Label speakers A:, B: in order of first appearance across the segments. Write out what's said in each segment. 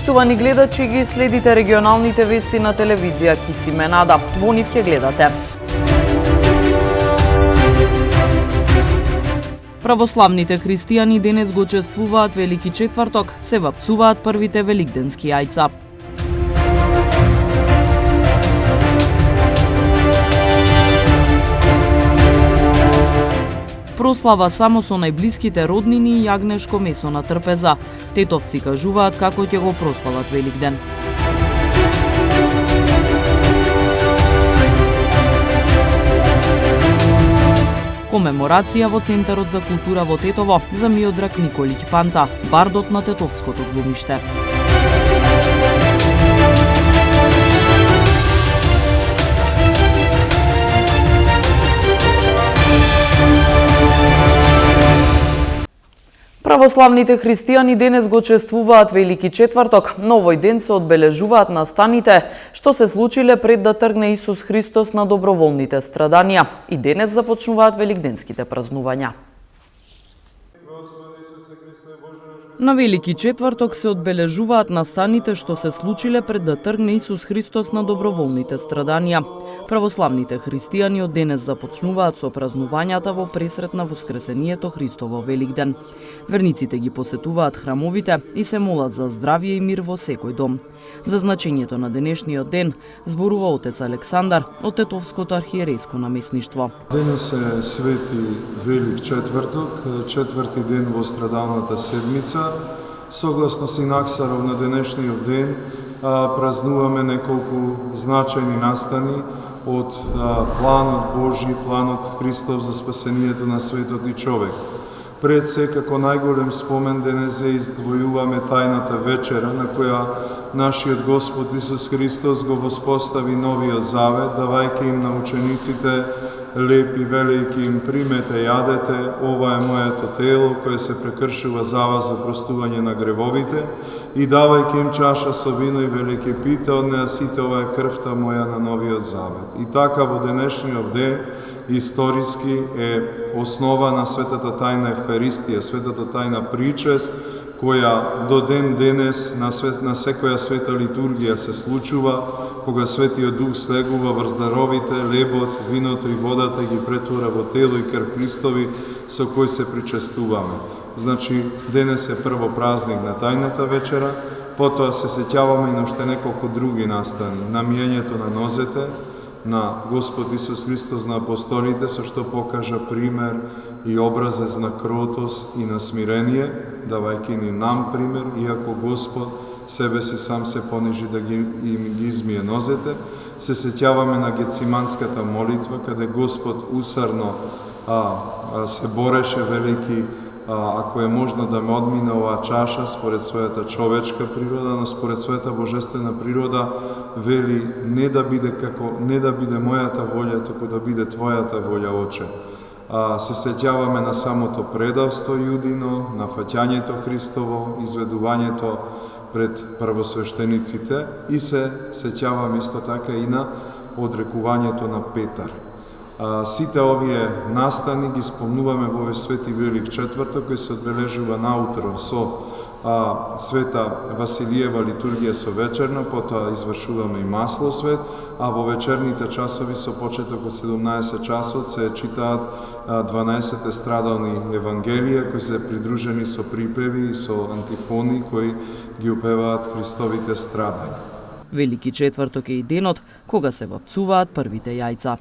A: Поштувани гледачи, ги следите регионалните вести на телевизија Кисименада. Во нив ќе гледате. Православните христијани денес го чествуваат Велики четврток, се вапцуваат првите великденски јајца. Прослава само со најблиските роднини и јагнешко месо на трпеза. Тетовци кажуваат како ќе го прослават Великден. Комеморација во Центарот за култура во Тетово за Миодраг Николиќ Панта, бардот на тетовското глумиште. Православните христијани денес го чествуваат Велики четврток, но овој ден се одбележуваат настаните што се случиле пред да тргне Исус Христос на доброволните страданија и денес започнуваат великденските празнувања. На Велики четврток се одбележуваат настаните што се случиле пред да тргне Исус Христос на доброволните страданија. Православните христијани од денес започнуваат со празнувањата во пресрет на Воскресението Христово Великден. Верниците ги посетуваат храмовите и се молат за здравје и мир во секој дом. За значењето на денешниот ден зборува отец Александар од Тетовското архиерејско наместништво.
B: Денес е свети Велик четврток, четврти ден во страдалната седмица. Согласно Синаксаров на денешниот ден празнуваме неколку значајни настани од планот Божи, планот Христов за спасението на светот и човек. Пред се, како најголем спомен денес издвојуваме тајната вечера на која нашиот Господ Исус Христос го воспостави новиот завет, давајќи им на учениците леп и велики им примете, јадете, ова е моето тело кое се прекршува за вас за простување на гревовите и давајќи им чаша со вино и велики пите од неа сите, ова е крвта моја на новиот завет. И така во денешниот ден историски е основа на светата тајна Евхаристија, светата тајна причест, која до ден денес на секоја света литургија се случува, кога Светиот Дух слегува врз даровите, лебот, виното и водата ги претвора во тело и крв Христови, со кој се причестуваме. Значи, денес е прво празник на тајната вечера, потоа се сеќаваме и на уште неколку други настани, намијањето на нозете, на Господ Исус Христос на апостолите, со што покажа пример и образец на кротост и на смирение, давајќи ни нам пример, иако Господ себе си сам се понижи да им ги измие нозете. Се сеќаваме на Гециманската молитва, каде Господ усарно се бореше, велики, ако е можно да ме одмине оваа чаша според својата човечка природа, но според својата божествена природа вели не да биде мојата волја, туку да биде твојата волја, Оче. Се сеќаваме на самото предавство јудино, на фаќањето Христово, изведувањето пред првосвештениците и се сеќаваме исто така и на одрекувањето на Петар. Сите овие настани ги спомнуваме во овој свети Велик четврток, кој се одбележува наутро со света Василиева литургија со вечерна, потоа извршуваме и маслосвет, а во вечерните часови со почеток од 17 часот се читаат 12 страдални евангелија кои се придружени со припеви и со антифони кои ги упеваат Христовите страдања.
A: Велики четврток е и денот кога се вапцуваат првите јајца.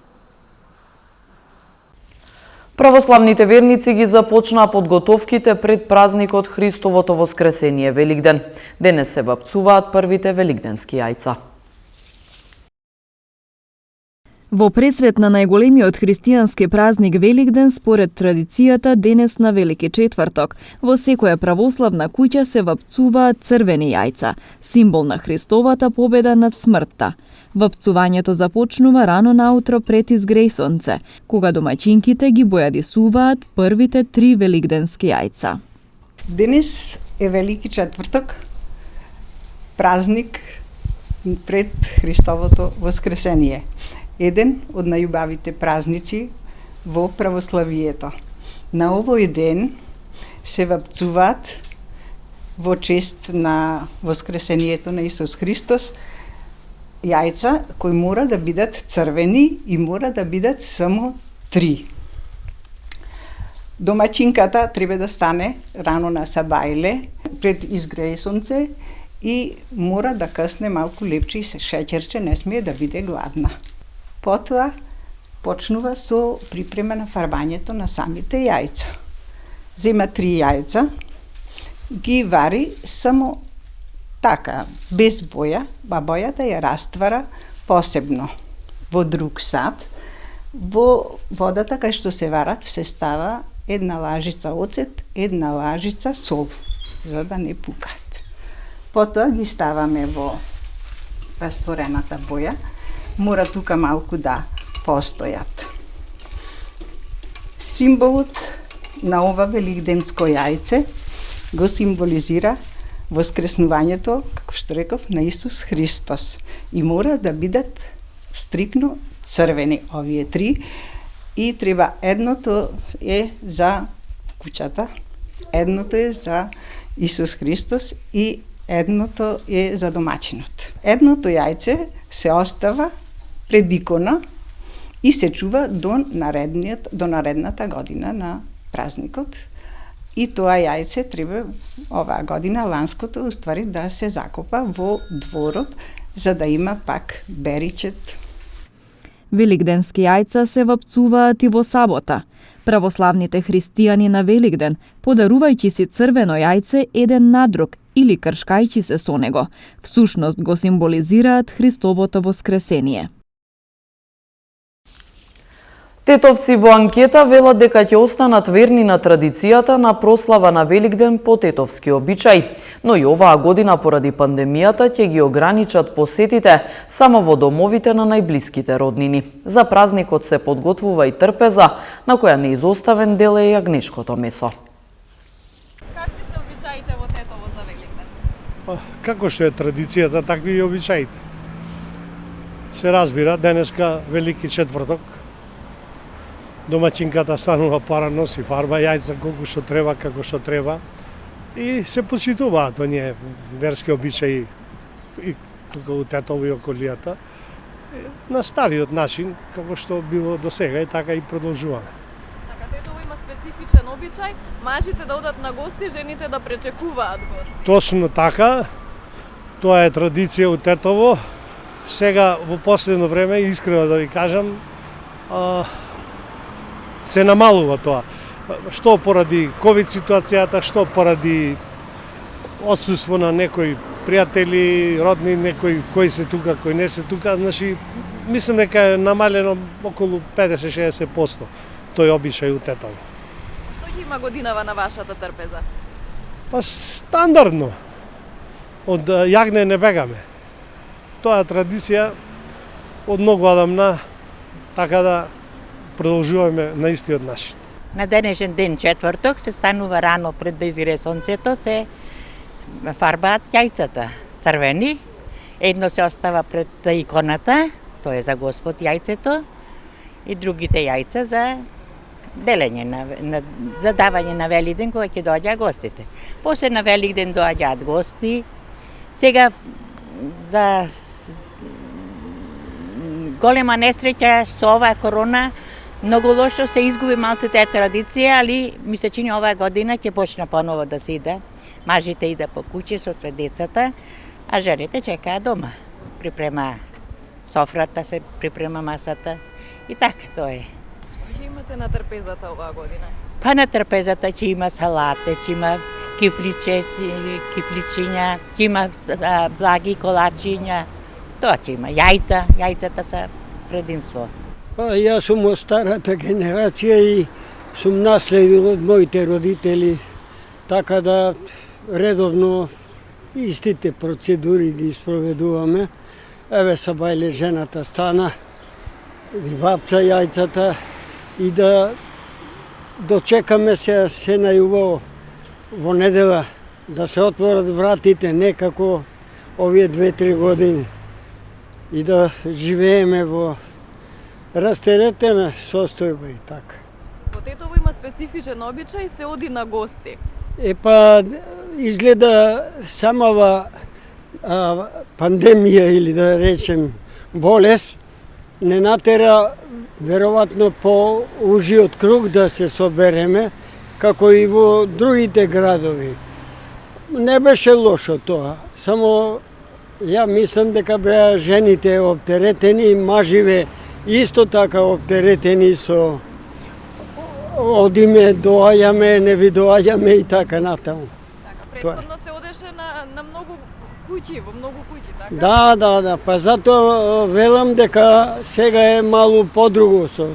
A: Православните верници ги започнаа подготовките пред празникот Христовото Воскресение Великден. Денес се вапцуваат првите великденски јајца.
C: Во пресрет на најголемиот христијански празник Великден, според традицијата, денес на Велики четврток, во секоја православна куќа се вапцуваат црвени јајца, символ на Христовата победа над смртта. Вапцувањето започнува рано наутро пред изгреј сонце, кога домаќинките ги бојадисуваат првите 3 великденски јајца.
D: Денес е Велики четврток, празник пред Христовото Воскресение. Еден од најубавите празници во православието. На овој ден се вапцуваат во чест на воскресението на Исус Христос, јајца кои мора да бидат црвени и мора да бидат само 3. Домаќинката треба да стане рано на сабајле, пред изгрее сонце и мора да късне малку лепче и шеќерче, не смее да биде гладна. Потоа почнува со припрема на фарбањето на самите јајца. Зема 3 јајца, ги вари само така, без боја, а бојата ја раствара посебно во друг сад. Во водата кај што се варат се става 1 лажица оцет, 1 лажица сол, за да не пукат. Потоа ги ставаме во растворената боја, мора тука малку да постојат. Символот на ова великденско јајце го символизира воскреснувањето, како што реков, на Исус Христос. И мора да бидат стрикно црвени овие 3 и треба едното е за куќата, едното е за Исус Христос и едното е за домаќинот. Едното јајце се остава пред икона и се чува до наредната година на празникот. И тоа јајце треба оваа година, ланското, уствари да се закопа во дворот, за да има пак беричет.
C: Великденски јајца се вапцуваат и во сабота. Православните христијани на Великден, подарувајќи си црвено јајце еден на друг или кршкајќи се со него, всушност го символизираат Христовото воскресение.
A: Тетовци во анкета велат дека ќе останат верни на традицијата на прослава на Великден по тетовски обичај, но и оваа година поради пандемијата ќе ги ограничат посетите само во домовите на најблиските роднини. За празникот се подготвува и трпеза, на која неизоставен дел е јагнешкото месо.
C: Какви се обичаите во Тетово за Великден?
E: Како што е традицијата, такви и обичаите. Се разбира, денеска Велики четврток, домаќинката станува порано, си фарба јајца колку што треба, како што треба и се почитуваат оние верски обичаи и тука у Тетово и околијата на стариот начин, како што било до сега и така и продолжуваме.
C: Така, Тетово има специфичен обичај, мажите да одат на гости, жените да пречекуваат гости.
E: Точно така, тоа е традиција у Тетово. Сега во последно време, искрено да ви кажам, се намалува тоа. Што поради ковид ситуацијата, што поради отсуство на некои пријатели, родни, некои кои се тука, кои не се тука, значи мислам дека е намалено околу 50-60% тој обичај у Тетово.
C: Што ги има годинава на вашата трпеза?
E: Па стандардно. Од јагне не бегаме. Тоа е традиција од многу одамна, така да продолжуваме на истиот начин.
F: На денешен ден, четврток, се станува рано пред да изгре сонцето, се фарбаат јајцата црвени. Едно се остава пред иконата, тоа е за Господ јајцето, и другите јајца за делење, за давање на Великден кога ќе доаѓа гостите. После на Великден доаѓаат гости. Сега за голема несреќа со оваа корона, многу лошо се изгуби малце таа традиција, али ми се чини оваа година ќе почне поново да се иде. Мажите иде по куќи со све децата, а жените чекаат дома. Припрема софрата, се припрема масата и така тоа е.
C: Што ќе имате на трпезата оваа година?
F: Па на трпезата ќе има салате, ќе има кифличе, кифличиња, ќе има благи колачиња, тоа ќе има јајца, јајцата се предимство.
G: Па јас сум од старата генерација и сум наследил од моите родители, така да редовно истите процедури ги спроведуваме. Еве сабајле жената стана, ги вапца јајцата и да дочекаме се најубаво во недела да се отворат вратите, некако овие 2-3 години и да живееме во растеретена состојба и така.
C: Во Тетово има специфичен обичај, се оди на гости.
G: Па изгледа самава пандемија или да речем болест не натера веројатно по ужиот круг да се собереме како и во другите градови. Не беше лошо тоа, само ја мислам дека беа жените оптеретени, маживе исто така оптеретени со одиме, доаѓаме, не ви доаѓаме и така натаму.
C: Претходно се одеше на многу куќи, во многу куќи, така?
G: Да, па затоа велам дека сега е малку подруго со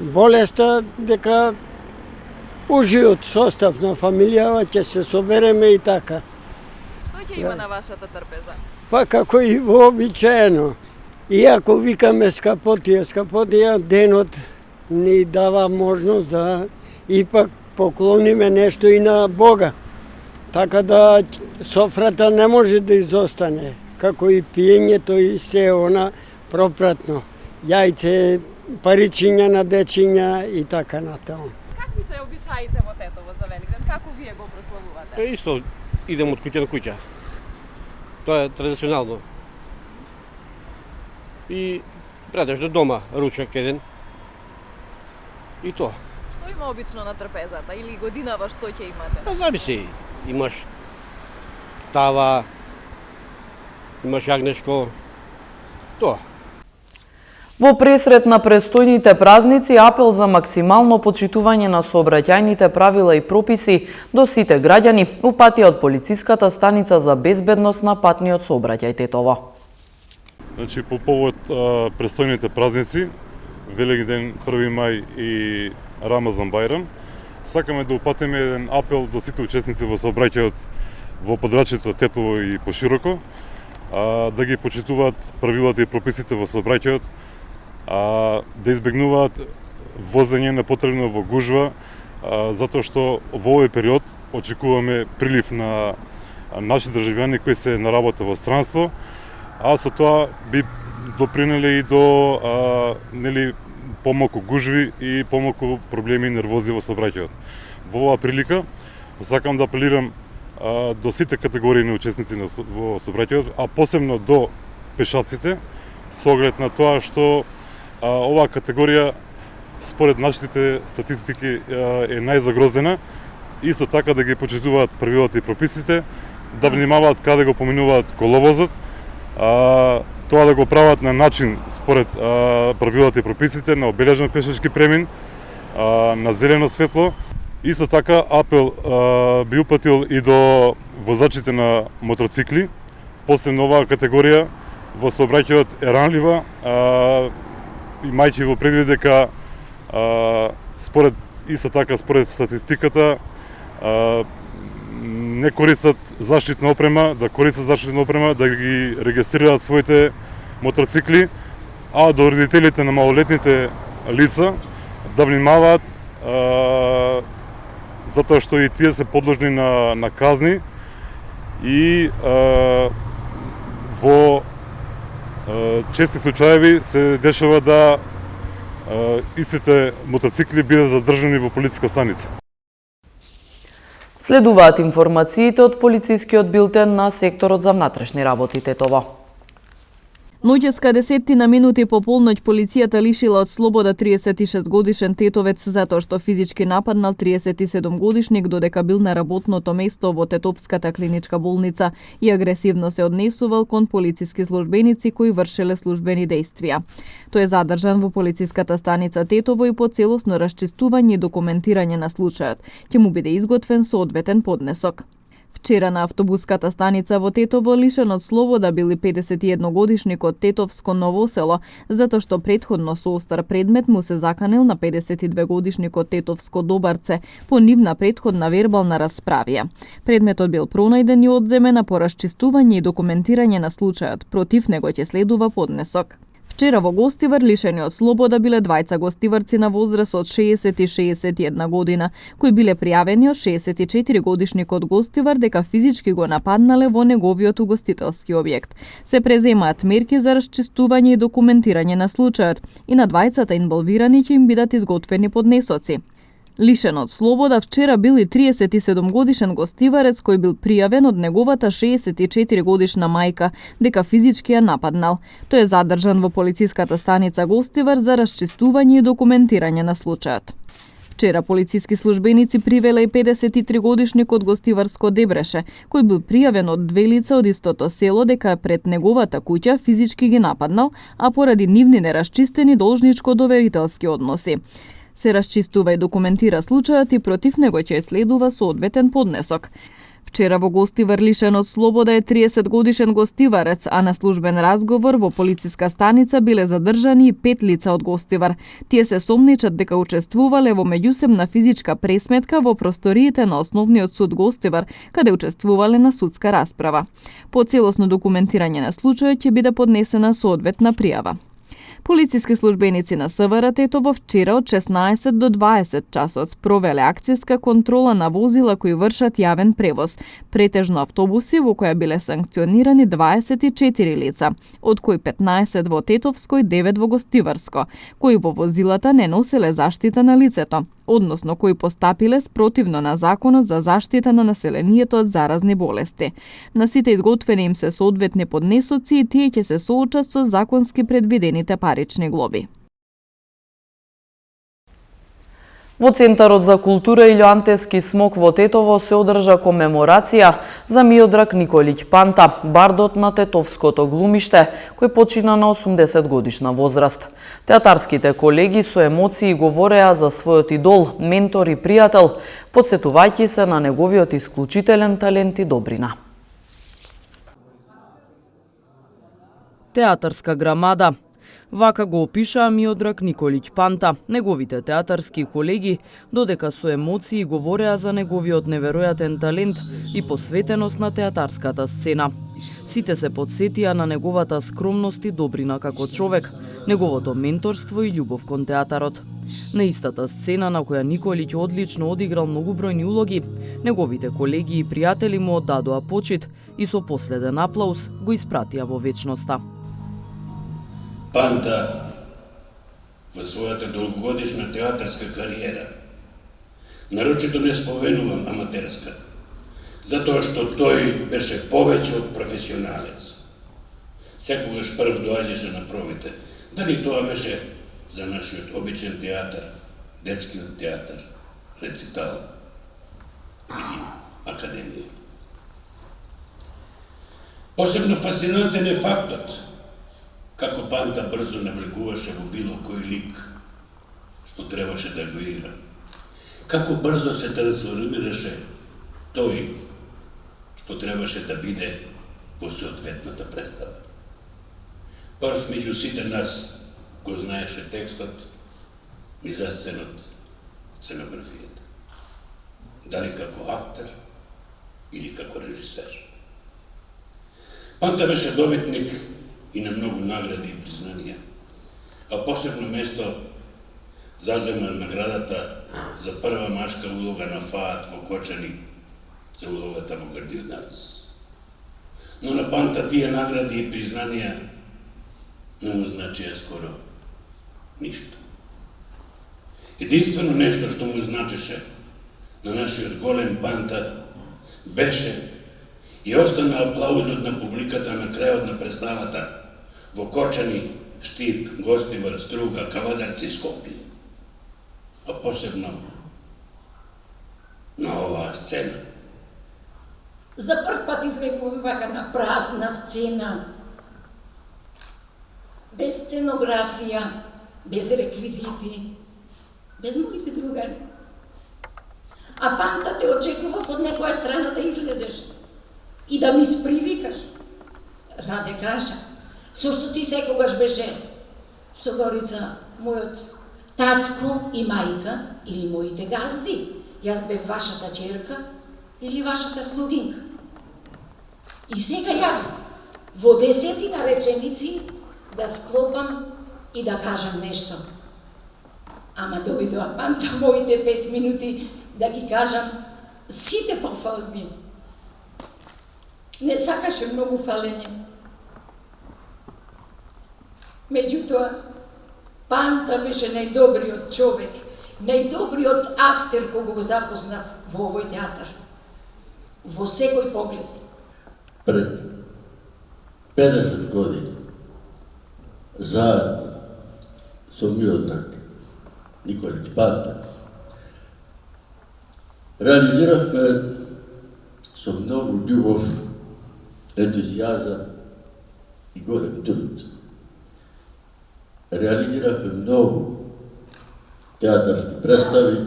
G: болеста, дека ужиот состав на фамилија ќе се собереме и така.
C: Што ќе има на вашата трпеза?
G: Па како и вообичаено. Иако викаме скапотија, денот ни дава можност да ипак поклониме нешто и на Бога. Така да софрата не може да изостане, како и пиењето и се она пропратно. Јајце, паричиња на дечиња и така натаму.
C: Какви се обичаите во Тетово за Великден? Како вие го прославувате?
H: Исто идем од куќа на куќа. Тоа е традиционално. И предеш до дома, ручек еден. И тоа.
C: Што има обично на трпезата или годинава што ќе имате?
H: Па зависи. Имаш тава, имаш јагнешко. Тоа.
A: Во пресрет на престојните празници, апел за максимално почитување на сообраќајните правила и прописи до сите граѓани упатија од полициската станица за безбедност на патниот сообраќај Тетово.
I: Значи, по повод престојните празници, Великден, 1 мај и Рамазан Бајрам, сакаме да упатиме еден апел до сите учесници во сообраќајот во подрачјето Тетово и пошироко, да ги почитуваат правилата и прописите во сообраќајот, да избегнуваат возење непотребно во гужва, затоа што во овој период очекуваме прилив на наши државјани кои се на работа во странство, а со тоа би допринеле и до помалку гужви и помалку проблеми и нервози во сообраќајот. Во оваа прилика сакам да апелирам до сите категории на учесници во сообраќајот, а посебно до пешаците, со оглед на тоа што оваа категорија според нашите статистики е најзагрозена. Исто така да ги почитуваат правилата и прописите, да внимаваат каде го поминуваат коловозот, тоа да го прават на начин според правилата и прописите, на обележан пешачки премин, на зелено светло. Исто така апел би упатил и до возачите на мотоцикли, посебно оваа категорија во сообраќајот е ранлива, имајќи во предвид дека според статистиката не користат заштитна опрема, да ги регистрираат своите мотоцикли, а до родителите на малолетните лица да внимаваат, затоа што и тие се подложни на казни и во чести случаеви се дешава да истите мотоцикли бидат задржани во полициска станица.
A: Следуваат информациите од полицискиот билтен на секторот за внатрешни работи Тетово.
C: Ноќеска 10 минути по полноќ полицијата лишила од слобода 36 годишен тетовец затоа што физички нападнал 37 годишник додека бил на работното место во Тетовската клиничка болница и агресивно се однесувал кон полициски службеници кои вршеле службени дејствија. Тој е задржан во полициската станица Тетово и по целосно расчистување и документирање на случајот ќе му биде изготвен соодветен поднесок. Вчера на автобуската станица во Тетово лишен од слобода бил и 51 годишник од Тетовско Ново село, затоа што предходно со остар предмет му се заканил на 52 годишник од Тетовско Добарце по нивна предходна вербална расправија. Предметот бил пронајден и одземен, а по расчистување и документирање на случајот против него ќе следува поднесок. Вчера во Гостивар лишени од слобода биле двајца гостиварци на возраст од 60 и 61 година, кои биле пријавени од 64 годишник од Гостивар дека физички го нападнале во неговиот угостителски објект. Се преземаат мерки за расчистување и документирање на случајот и на двајцата инволвирани ќе им бидат изготвени поднесоци. Лишен од слобода вчера бил и 37-годишен гостиварец кој бил пријавен од неговата 64-годишна мајка дека физички ја нападнал. Тој е задржан во полициската станица Гостивар за расчистување и документирање на случајот. Вчера полициски службеници привеле и 53-годишникот Гостиварско Дебреше, кој бил пријавен од две лица од истото село дека пред неговата куќа физички ги нападнал, а поради нивни нерасчистени должничко-доверителски односи. Се расчистува и документира случајот и против него ќе следува соодветен поднесок. Вчера во Гостивар лишен од слобода е 30-годишен гостиварец, а на службен разговор во полициска станица биле задржани и 5 лица од Гостивар. Тие се сомничат дека учествувале во меѓусебна физичка пресметка во просториите на Основниот суд Гостивар, каде учествувале на судска расправа. По целосно документирање на случајот ќе биде поднесена соодветна пријава. Полициски службеници на СВР Тетово вчера од 16 до 20 часот провеле акцијска контрола на возила кои вршат јавен превоз, претежно автобуси во која биле санкционирани 24 лица, од кои 15 во Тетовско и 9 во Гостиварско, кои во возилата не носеле заштита на лицето, односно кои постапиле спротивно на Законот за заштита на населението од заразни болести. На сите изготвени им се соодветни поднесоци и тие ќе се соочат со законски предвидените парични глоби.
A: Во Центарот за култура Илјоантески смок во Тетово се одржа комеморација за Миодраг Николиќ Панта, бардот на тетовското глумиште, кој почина на 80 годишна возраст. Театарските колеги со емоции говореа за својот идол, ментор и пријател, подсетувајќи се на неговиот исклучителен талент и добрина. Театарска грамада. Вака го опишаа Миодраг Николиќ Панта, неговите театарски колеги, додека со емоции говореа за неговиот неверојатен талент и посветеност на театарската сцена. Сите се подсетија на неговата скромност и добрина како човек, неговото менторство и љубов кон театарот. На истата сцена на која Николиќ одлично одиграл многубројни улоги, неговите колеги и пријатели му оддадоа почит и со последен аплауз го испратија во вечноста.
J: Панта во својата долгогодишна театарска кариера, нарочито не споменувам аматерска, затоа што тој беше повеќе од професионалец. Секогаш прв доаѓаше на пробите, дали тоа беше за нашиот обичен театар, детскиот театар, рецитал или академија. Посебно фасцинантен е фактот како Панта брзо навлегуваше во било кој лик што требаше да го игра. Како брзо се трансформираше тој што требаше да биде во соодветната представа. Прв меѓу сите нас го знаеше текстот, мизасценот, сценографијата. Дали како актер или како режисер. Панта беше добитник и на многу награди и признанија, а посебно место зазема наградата за прва машка улога на ФААТ во Кочани за улогата во Грдиот Нарцис. Но на Панта тие награди и признанија не му значија скоро ништо. Единствено нешто што му значеше на нашиот голем Панта беше и остана аплаузот на публиката на крајот на представата во Кочани, Штип, Гостивар, Струга, Кавадарци и Скопје. А посебно на оваа сцена.
K: За прв пат излегувам вака на празна сцена, без сценографија, без реквизити, без моите другари. А Панта те очекував од некоја страна да излезеш и да ми спривикаш. Раде кажа, со што ти секогаш беше со Горица, мојот татко и мајка или моите газди. Јас бев вашата ќерка или вашата слугинка. И сега јас во 10 реченици да склопам и да кажам нешто. Ама дојдоа Панта моите 5 минути да ги кажам сите пофалби. Не сакаше многу фалење. Меѓутоа, Панта беше најдобриот човек најдобриот актер кога го запознав во овој театар. Во секој поглед.
L: Пред 50 години, заедно со Миодраг Николич Панта, реализиравме со многу љубов, ентузијазам и голем труд. Реализиравме многу театарски представи,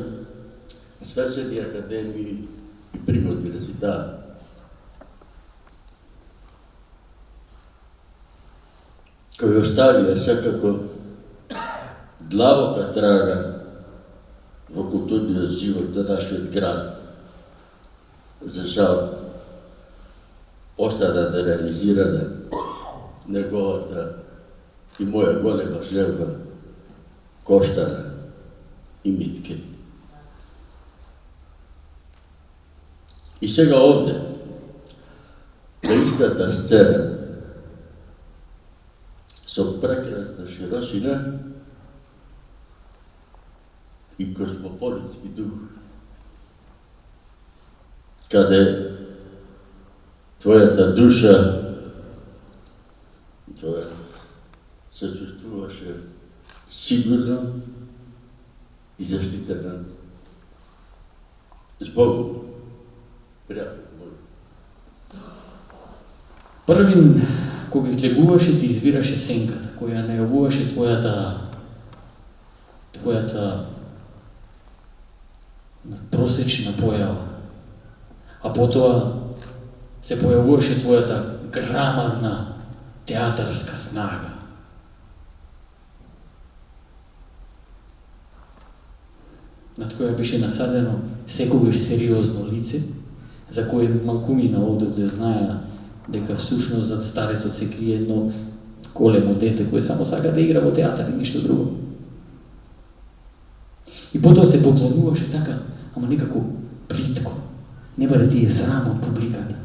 L: свесени академии и пригодни рецитали. Кои оставија секако длабока трага во културниот живот на нашиот град. За жал, остана нереализирана неговата и моја голема желба Коштана и Митке. И сега овде, на истата сцена, со прекрасна широчина и космополитски дух, каде твојата душа, твојата, се чувствуваше сигурно и заштитена с Богом. Пријатно мој.
M: Првин, кога излегуваше, ти извираше сенката, која најавуваше твојата просечна појава. А потоа се појавуваше твојата грамадна театарска снага. Над која беше насадено секогаш сериозно лице, за кое малкумина овде знаја дека всушност зад старецот се крие едно големо дете кое само сака да игра во театар и ништо друго. И потоа се поклонуваше така, ама некако плитко. Не баре ти е срам од публиката.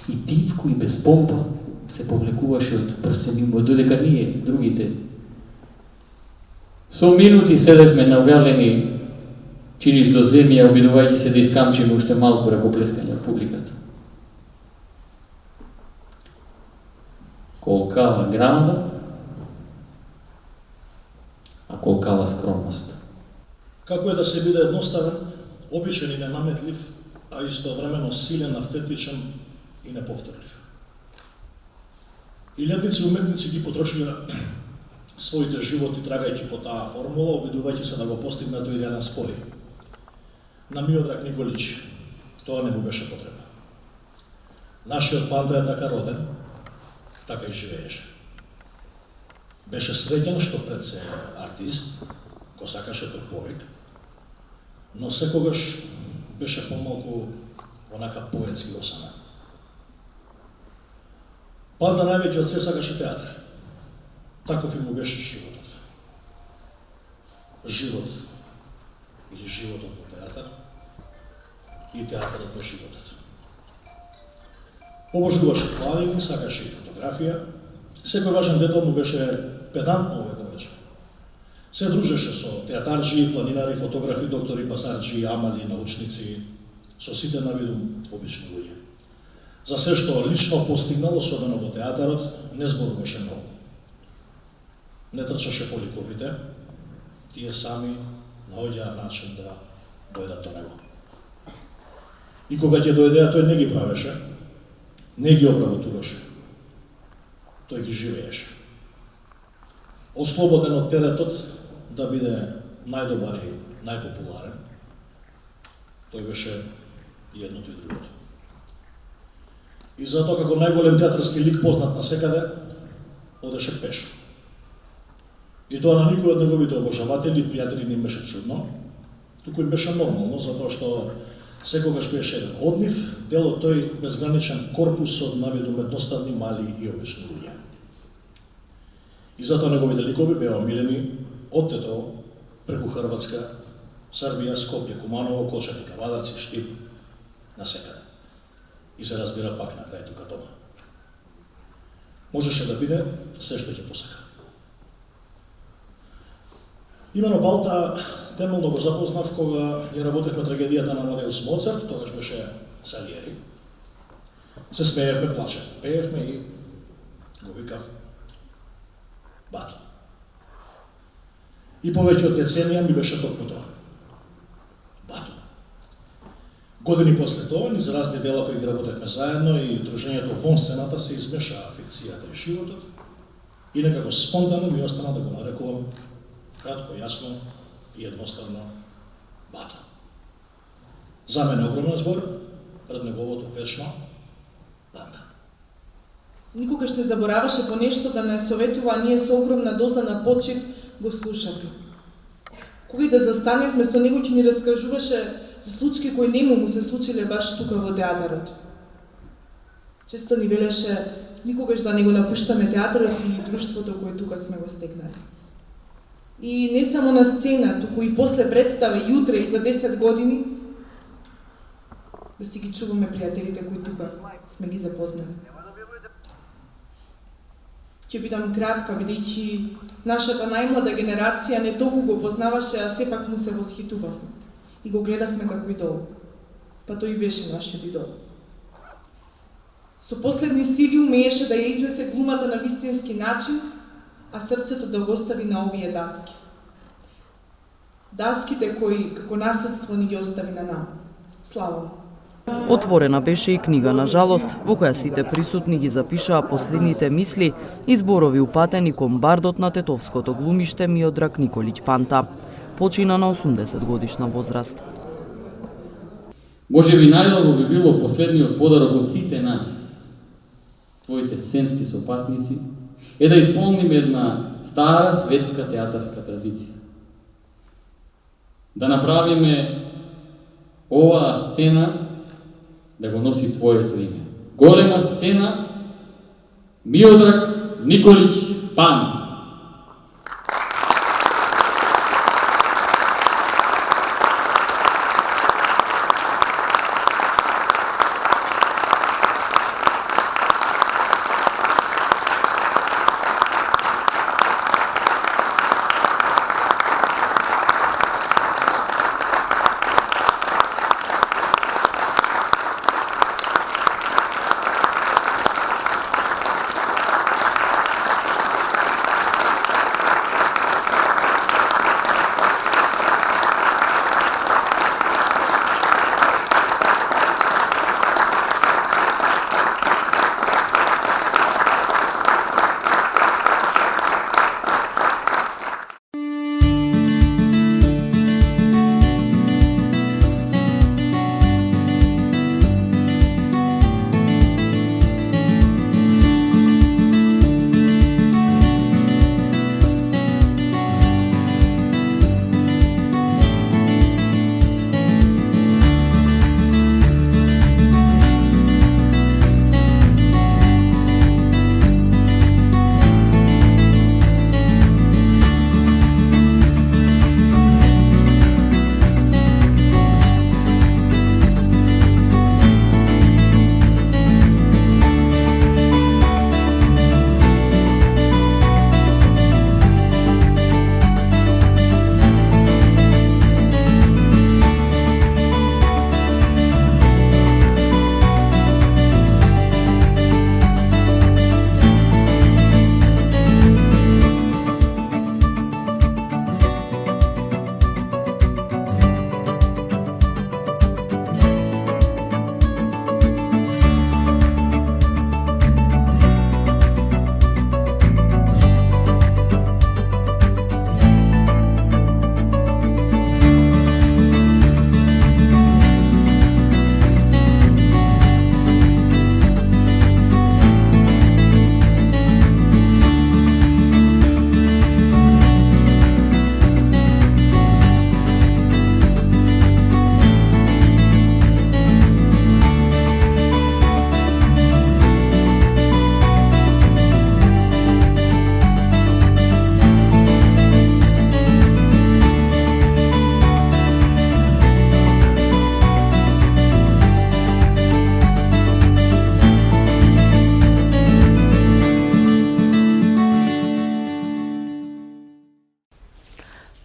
M: И дивко и без помпа се повлекуваше од прстениумот, додека ние, другите, со минути седевме навелени чиниш до земја, обидувајќи се да искамчиме уште малку ракоплескање од публиката. Колкава грамада, а колкава скромност.
N: Како е да се биде едноставен, обичен и ненаметлив, а истовремено силен, автентичен и неповторлив. Илјадници уметници ги потрошиле своите животи трагајќи по таа формула, обидувајќи се да го постигнат до идеален спој. На Миодраг Николич тоа не му беше потребно. Нашиот Панта е така роден, така и живееше. Беше среќен што пред се артист, го сакаше тој повик, но секогаш беше помалку онака поетски осамен. Панта највеќе од се сакаше театар. Таков и му беше животот. Живот или животот во театар и театарот во животот. Обожуваше планини, сакаше и фотографија. Секој важен детал му беше педантно овековече. Се дружеше со театарджи, планинари, фотографи, доктори, пасарджи, амали, научници, со сите навидум обични луѓе. За се што лично постигнал, особено во театарот, не зборуваше многу. Не трчаше по ликовите, тие сами наоѓаа начин да дојдат до него. И кога ќе дојдеа, тој не ги правеше, не ги обработуваше, тој ги живееше. Ослободен од теретот да биде најдобар и најпопуларен, тој беше и едното и другото. И затоа како најголем театарски лик познат насекаде, одеше пешо. И тоа на никој од неговите обожаватели и пријатели не им беше чудно, туку им беше нормално, затоа што секогаш беше еден од нив, дел од тој безграничен корпус од навидум едноставни, мали и обични луѓе. И затоа неговите ликови беа омилени од Тетово, преку Хрватска, Србија, Скопје, Куманово, Кочаника, Вадарци, Штип, насекаде. И се разбира пак на крај тука дома. Можеше да биде се што ќе посака. Имено Балта темелно го запознав кога ја работевме трагедијата на Амадеус Моцарт, тогаш беше Салиери. Се смеевме, плачевме, пеевме и го викав бато. И повеќе од деценија ми беше токму тоа. Бато. Години после тоа, низ разни дела кои ги работевме заедно и дружењето вон сцената се измешаа фикцијата и животот и некако спонтано ми остана да го нарекувам кратко, јасно и едноставно бато. За мене огромен збор пред неговото вечно панта.
O: Никогаш не забораваше по нешто да не советува, а ние со огромна доза на почит го слушавме. Кога и да застаневме со него, ќе ни раскажуваше за случаи кои нему му се случиле баш тука во театарот. Често ни велеше никогаш да не го напуштаме театарот и друштвото кое тука сме го стегнали. И не само на сцена, туку и после представа, јутре и за 10 години, да си ги чуваме пријателите кои тука сме ги запознали. Ќе бидам кратка, бидејќи нашата најмлада генерација не толку го познаваше, а сепак му се восхитувавме. И го гледавме како идол. Па тој беше нашиот идол. Со последни сили умееше да ја изнесе глумата на вистински начин, а срцето да го остави на овие даски. Даските кои како наследство ни ги остави на нам. Слава му.
A: Отворена беше и книга на жалост, во која сите присутни ги запишаа последните мисли и зборови упатени кон бардот на тетовското глумиште Миодраг Николиќ Панта. Почина на 80 годишна возраст.
M: Може би најдобро би било последниот подарок од сите нас, твоите сценски сопатници, е да исполниме една стара светска театарска традиција. Да направиме оваа сцена да го носи твоето име. Голема сцена Миодраг Николиќ Панта.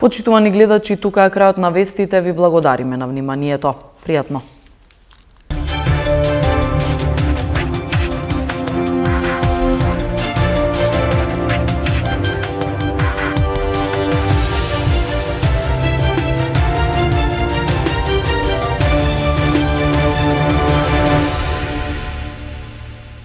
A: Почитувани гледачи, тука е крајот на вестите, ви благодариме на вниманието. Пријатно.